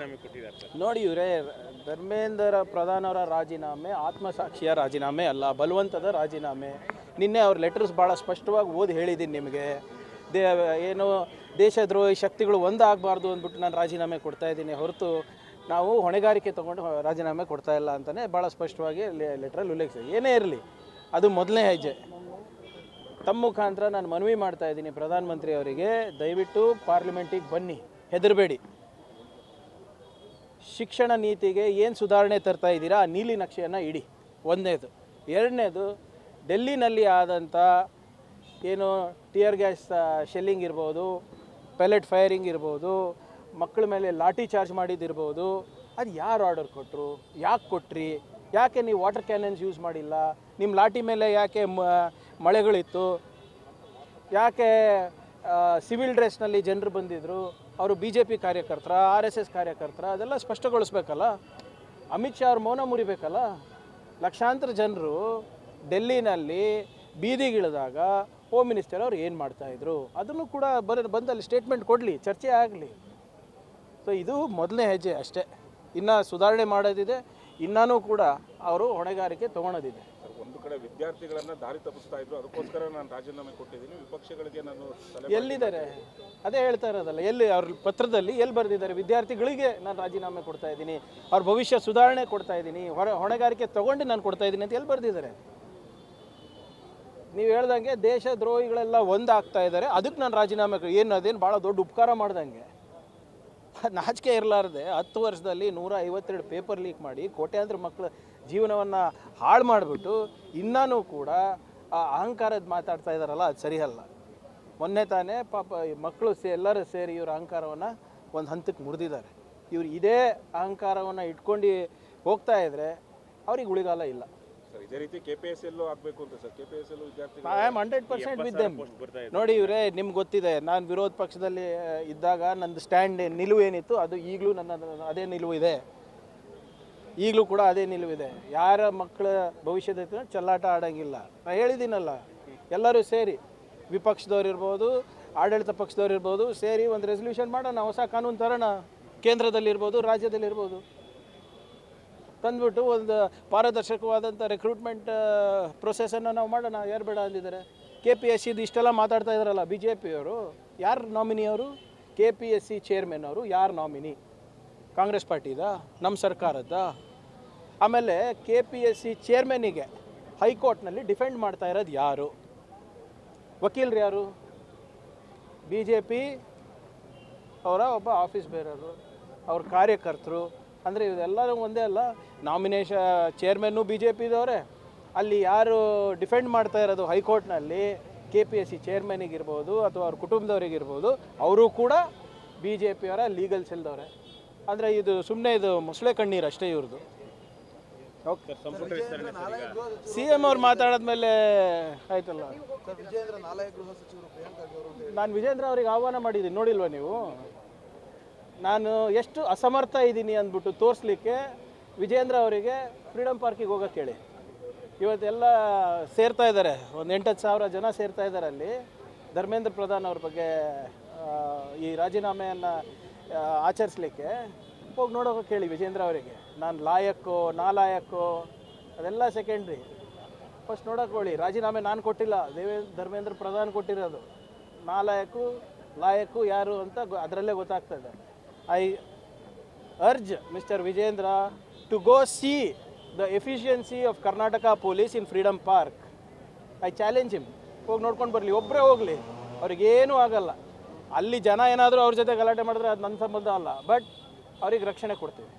ರಾಜೀನಾಮೆ ಕೊಟ್ಟಿದ್ದಾರೆ ಸರ್. ನೋಡಿ ಇವರೇ, ಧರ್ಮೇಂದ್ರ ಪ್ರಧಾನ್ ಅವರ ರಾಜೀನಾಮೆ ಆತ್ಮಸಾಕ್ಷಿಯ ರಾಜೀನಾಮೆ ಅಲ್ಲ, ಬಲವಂತದ ರಾಜೀನಾಮೆ. ನಿನ್ನೆ ಅವ್ರ ಲೆಟರ್ಸ್ ಭಾಳ ಸ್ಪಷ್ಟವಾಗಿ ಓದಿ ಹೇಳಿದ್ದೀನಿ ನಿಮಗೆ. ಏನು ದೇಶದ್ರೋಹಿ ಶಕ್ತಿಗಳು ಒಂದಾಗಬಾರ್ದು ಅಂದ್ಬಿಟ್ಟು ನಾನು ರಾಜೀನಾಮೆ ಕೊಡ್ತಾ ಇದ್ದೀನಿ ಹೊರತು ನಾವು ಹೊಣೆಗಾರಿಕೆ ತೊಗೊಂಡು ರಾಜೀನಾಮೆ ಕೊಡ್ತಾ ಇಲ್ಲ ಅಂತಲೇ ಭಾಳ ಸ್ಪಷ್ಟವಾಗಿ ಲೆಟ್ರಲ್ಲಿ ಉಲ್ಲೇಖಿಸಿ. ಏನೇ ಇರಲಿ, ಅದು ಮೊದಲನೇ ಹೆಜ್ಜೆ. ತಮ್ಮ ಮುಖಾಂತರ ನಾನು ಮನವಿ ಮಾಡ್ತಾ ಇದ್ದೀನಿ ಪ್ರಧಾನಮಂತ್ರಿ ಅವರಿಗೆ, ದಯವಿಟ್ಟು ಪಾರ್ಲಿಮೆಂಟಿಗೆ ಬನ್ನಿ, ಹೆದರಬೇಡಿ. ಶಿಕ್ಷಣ ನೀತಿಗೆ ಏನು ಸುಧಾರಣೆ ತರ್ತಾ ಇದ್ದೀರಾ ಆ ನೀಲಿ ನಕ್ಷೆಯನ್ನು ಇಡಿ, ಒಂದನೇದು. ಎರಡನೇದು, ಡೆಲ್ಲಿನಲ್ಲಿ ಆದಂಥ ಏನು ಟಿಯರ್ ಗ್ಯಾಸ್ ಶೆಲ್ಲಿಂಗ್ ಇರ್ಬೋದು, ಪೆಲೆಟ್ ಫೈರಿಂಗ್ ಇರ್ಬೋದು, ಮಕ್ಕಳ ಮೇಲೆ ಲಾಠಿ ಚಾರ್ಜ್ ಮಾಡಿದ್ದಿರ್ಬೋದು, ಅದು ಯಾರು ಆರ್ಡರ್ ಕೊಟ್ಟರು, ಯಾಕೆ ಕೊಟ್ರಿ, ಯಾಕೆ ನೀವು ವಾಟರ್ ಕ್ಯಾನನ್ಸ್ ಯೂಸ್ ಮಾಡಿಲ್ಲ, ನಿಮ್ಮ ಲಾಠಿ ಮೇಲೆ ಯಾಕೆ ಮಳೆಗಳಿತ್ತು, ಯಾಕೆ ಸಿವಿಲ್ ಡ್ರೆಸ್ನಲ್ಲಿ ಜನರು ಬಂದಿದ್ದರು, ಅವರು BJP ಕಾರ್ಯಕರ್ತರ, RSS ಕಾರ್ಯಕರ್ತರ, ಅದೆಲ್ಲ ಸ್ಪಷ್ಟಗೊಳಿಸ್ಬೇಕಲ್ಲ. ಅಮಿತ್ ಶಾ ಅವ್ರ ಮೌನ ಮುರಿಬೇಕಲ್ಲ. ಲಕ್ಷಾಂತರ ಜನರು ಡೆಲ್ಲಿನಲ್ಲಿ ಬೀದಿಗಿಳಿದಾಗ ಹೋಮ್ ಮಿನಿಸ್ಟರ್ ಅವ್ರು ಏನು ಮಾಡ್ತಾಯಿದ್ರು ಅದನ್ನು ಕೂಡ ಬಂದಲ್ಲಿ ಸ್ಟೇಟ್ಮೆಂಟ್ ಕೊಡಲಿ, ಚರ್ಚೆ ಆಗಲಿ. ಸೊ ಇದು ಮೊದಲನೇ ಹೆಜ್ಜೆ ಅಷ್ಟೇ. ಇನ್ನು ಸುಧಾರಣೆ ಮಾಡೋದಿದೆ, ಇನ್ನೂ ಕೂಡ ಅವರು ಹೊಣೆಗಾರಿಕೆ ತೊಗೊಳೋದಿದೆ. ಒಂದು ಕಡೆ ವಿದ್ಯಾರ್ಥಿಗಳನ್ನು ದಾರಿ ತಪ್ಪಿಸ್ತಾ ಇದ್ರು, ಅದಕ್ಕೋಸ್ಕರ ನಾನು ರಾಜೀನಾಮೆ ಕೊಟ್ಟಿದ್ದೀನಿ, ವಿಪಕ್ಷಗಳಿಗೆ ನಾನು ಎಲ್ಲಿದ್ದಾರೆ ಅದೇ ಹೇಳ್ತಾ ಇರೋದಲ್ಲ. ಎಲ್ಲಿ ಅವ್ರ ಪತ್ರದಲ್ಲಿ ಎಲ್ಲಿ ಬರೆದಿದ್ದಾರೆ, ವಿದ್ಯಾರ್ಥಿಗಳಿಗೆ ನಾನು ರಾಜೀನಾಮೆ ಕೊಡ್ತಾ ಇದ್ದೀನಿ, ಅವ್ರ ಭವಿಷ್ಯ ಸುಧಾರಣೆ ಕೊಡ್ತಾ ಇದ್ದೀನಿ, ಹೊಣೆಗಾರಿಕೆ ತೊಗೊಂಡು ನಾನು ಕೊಡ್ತಾ ಇದ್ದೀನಿ ಅಂತ ಎಲ್ಲಿ ಬರೆದಿದ್ದಾರೆ? ನೀವು ಹೇಳ್ದಂಗೆ ದೇಶ ದ್ರೋಹಿಗಳೆಲ್ಲ ಒಂದಾಗ್ತಾ ಇದ್ದಾರೆ, ಅದಕ್ಕೆ ನಾನು ರಾಜೀನಾಮೆ ಏನು ಅದೇನು ಭಾಳ ದೊಡ್ಡ ಉಪಕಾರ ಮಾಡ್ದಂಗೆ. ನಾಚಿಕೆ ಇರಲಾರ್ದೆ 10 ವರ್ಷದಲ್ಲಿ 152 ಪೇಪರ್ ಲೀಕ್ ಮಾಡಿ ಕೋಟ್ಯಾಂತರ ಮಕ್ಕಳ ಜೀವನವನ್ನು ಹಾಳು ಮಾಡಿಬಿಟ್ಟು ಇನ್ನೂ ಕೂಡ ಆ ಅಹಂಕಾರದ ಮಾತಾಡ್ತಾ ಇದ್ದಾರಲ್ಲ, ಅದು ಸರಿಯಲ್ಲ. ಮೊನ್ನೆ ತಾನೇ ಪಾಪ ಮಕ್ಕಳು ಎಲ್ಲರೂ ಸೇರಿ ಇವ್ರ ಅಹಂಕಾರವನ್ನು ಒಂದು ಹಂತಕ್ಕೆ ಮುರಿದಿದ್ದಾರೆ. ಇವ್ರು ಇದೇ ಅಹಂಕಾರವನ್ನು ಇಟ್ಕೊಂಡು ಹೋಗ್ತಾ ಇದ್ದರೆ ಅವ್ರಿಗೆ ಉಳಿಗಾಲ ಇಲ್ಲ. ಇದೇ ರೀತಿ KPSLಲ್ಲೂ ಆಗಬೇಕು ಅಂತ ಸರ್. KPSL ವಿದ್ಯಾರ್ಥಿಗಳು ಐ ಆಮ್ 100% ವಿತ್ ದೆಮ್. ನೋಡಿ ಇವರೇ, ನಿಮ್ಗೆ ಗೊತ್ತಿದೆ, ನಾನು ವಿರೋಧ ಪಕ್ಷದಲ್ಲಿ ಇದ್ದಾಗ ನಂದು ಸ್ಟ್ಯಾಂಡ್ ನಿಲುವು ಏನಿತ್ತು ಅದು ಈಗಲೂ ನನ್ನ ಅದೇ ನಿಲುವು ಇದೆ. ಈಗಲೂ ಕೂಡ ಅದೇ ನಿಲುವಿದೆ. ಯಾರ ಮಕ್ಕಳ ಭವಿಷ್ಯದ ಚೆಲ್ಲಾಟ ಆಡೋಂಗಿಲ್ಲ. ನಾನು ಹೇಳಿದ್ದೀನಲ್ಲ, ಎಲ್ಲರೂ ಸೇರಿ, ವಿಪಕ್ಷದವ್ರು ಇರ್ಬೋದು, ಆಡಳಿತ ಪಕ್ಷದವ್ರು ಇರ್ಬೋದು, ಸೇರಿ ಒಂದು ರೆಸಲ್ಯೂಷನ್ ಮಾಡೋಣ, ಹೊಸ ಕಾನೂನು ತರೋಣ, ಕೇಂದ್ರದಲ್ಲಿರ್ಬೋದು, ರಾಜ್ಯದಲ್ಲಿರ್ಬೋದು, ತಂದುಬಿಟ್ಟು ಒಂದು ಪಾರದರ್ಶಕವಾದಂಥ ರೆಕ್ರೂಟ್ಮೆಂಟ್ ಪ್ರೊಸೆಸನ್ನು ನಾವು ಮಾಡೋಣ. ಯಾರು ಬೇಡ ಅಂದಿದ್ದಾರೆ? KPSC ಇಷ್ಟೆಲ್ಲ ಮಾತಾಡ್ತಾ ಇದ್ದಾರಲ್ಲ BJPಯವರು, ಯಾರು ನಾಮಿನಿ ಅವರು? KPSC ಚೇರ್ಮನ್ ಅವರು ಯಾರು ನಾಮಿನಿ? ಕಾಂಗ್ರೆಸ್ ಪಾರ್ಟಿದ, ನಮ್ಮ ಸರ್ಕಾರದ? ಆಮೇಲೆ KPSC ಚೇರ್ಮನ್ನಿಗೆ ಹೈಕೋರ್ಟ್ನಲ್ಲಿ ಡಿಫೆಂಡ್ ಮಾಡ್ತಾ ಇರೋದು ಯಾರು? ವಕೀಲರು ಯಾರು? BJP ಅವರ ಒಬ್ಬ ಆಫೀಸ್ ಬೇರರು, ಅವ್ರ ಕಾರ್ಯಕರ್ತರು. ಅಂದರೆ ಇದೆಲ್ಲರೂ ಒಂದೇ ಅಲ್ಲ. ಚೇರ್ಮನ್ನು BJPದವರೇ. ಅಲ್ಲಿ ಯಾರು ಡಿಫೆಂಡ್ ಮಾಡ್ತಾ ಇರೋದು ಹೈಕೋರ್ಟ್ನಲ್ಲಿ KPSC ಚೇರ್ಮನ್ನಿಗಿರ್ಬೋದು ಅಥವಾ ಅವ್ರ ಕುಟುಂಬದವರಿಗಿರ್ಬೋದು, ಅವರು ಕೂಡ BJPಯವರ ಲೀಗಲ್ ಸೆಲ್ದವ್ರೆ. ಅಂದರೆ ಇದು ಸುಮ್ಮನೆ ಇದು ಮೊಸಳೆ ಕಣ್ಣೀರು ಅಷ್ಟೇ ಇವ್ರದ್ದು. ಓಕೆ, CM ಅವ್ರು ಮಾತಾಡಿದ್ಮೇಲೆ ಆಯ್ತಲ್ಲ. ನಾನು ವಿಜೇಂದ್ರ ಅವ್ರಿಗೆ ಆಹ್ವಾನ ಮಾಡಿದ್ದೀನಿ, ನೋಡಿಲ್ವ ನೀವು? ನಾನು ಎಷ್ಟು ಅಸಮರ್ಥ ಇದ್ದೀನಿ ಅಂದ್ಬಿಟ್ಟು ತೋರಿಸ್ಲಿಕ್ಕೆ ವಿಜೇಂದ್ರ ಅವರಿಗೆ ಫ್ರೀಡಮ್ ಪಾರ್ಕಿಗೆ ಹೋಗೋಕ್ಕೆ ಹೇಳಿ. ಇವತ್ತೆಲ್ಲ ಸೇರ್ತಾ ಇದ್ದಾರೆ, ಒಂದು 8-10 ಸಾವಿರ ಜನ ಸೇರ್ತಾ ಇದ್ದಾರೆ ಅಲ್ಲಿ. ಧರ್ಮೇಂದ್ರ ಪ್ರಧಾನ್ ಅವ್ರ ಬಗ್ಗೆ ಈ ರಾಜೀನಾಮೆಯನ್ನು ಆಚರಿಸಲಿಕ್ಕೆ ಹೋಗಿ ನೋಡೋಕೆ ಹೇಳಿ ವಿಜೇಂದ್ರ ಅವರಿಗೆ. ನಾನು ಲಾಯಕ್ಕೋ ನಾಲಾಯಕ್ಕೋ ಅದೆಲ್ಲ ಸೆಕೆಂಡ್ರಿ. ಫಸ್ಟ್ ನೋಡೋಕೆ ಹೇಳಿ. ರಾಜೀನಾಮೆ ನಾನು ಕೊಟ್ಟಿಲ್ಲ, ಧರ್ಮೇಂದ್ರ ಪ್ರಧಾನ್ ಕೊಟ್ಟಿರೋದು. ಲಾಯಕ್ಕು ಯಾರು ಅಂತ ಅದರಲ್ಲೇ ಗೊತ್ತಾಗ್ತದೆ. I urge Mr. Vijendra to go see the efficiency of Karnataka police in Freedom Park. I challenge him. ಹೋಗಿ ನೋಡ್ಕೊಂಡು ಬರಲಿ, ಒಬ್ಬರೇ ಹೋಗಲಿ, ಅವ್ರಿಗೇನೂ ಆಗಲ್ಲ. ಅಲ್ಲಿ ಜನ ಏನಾದರೂ ಅವ್ರ ಜೊತೆ ಗಲಾಟೆ ಮಾಡಿದ್ರೆ ಅದು ನನ್ನ ಸಂಬಂಧ ಅಲ್ಲ, ಬಟ್ ಅವ್ರಿಗೆ ರಕ್ಷಣೆ ಕೊಡ್ತೀವಿ.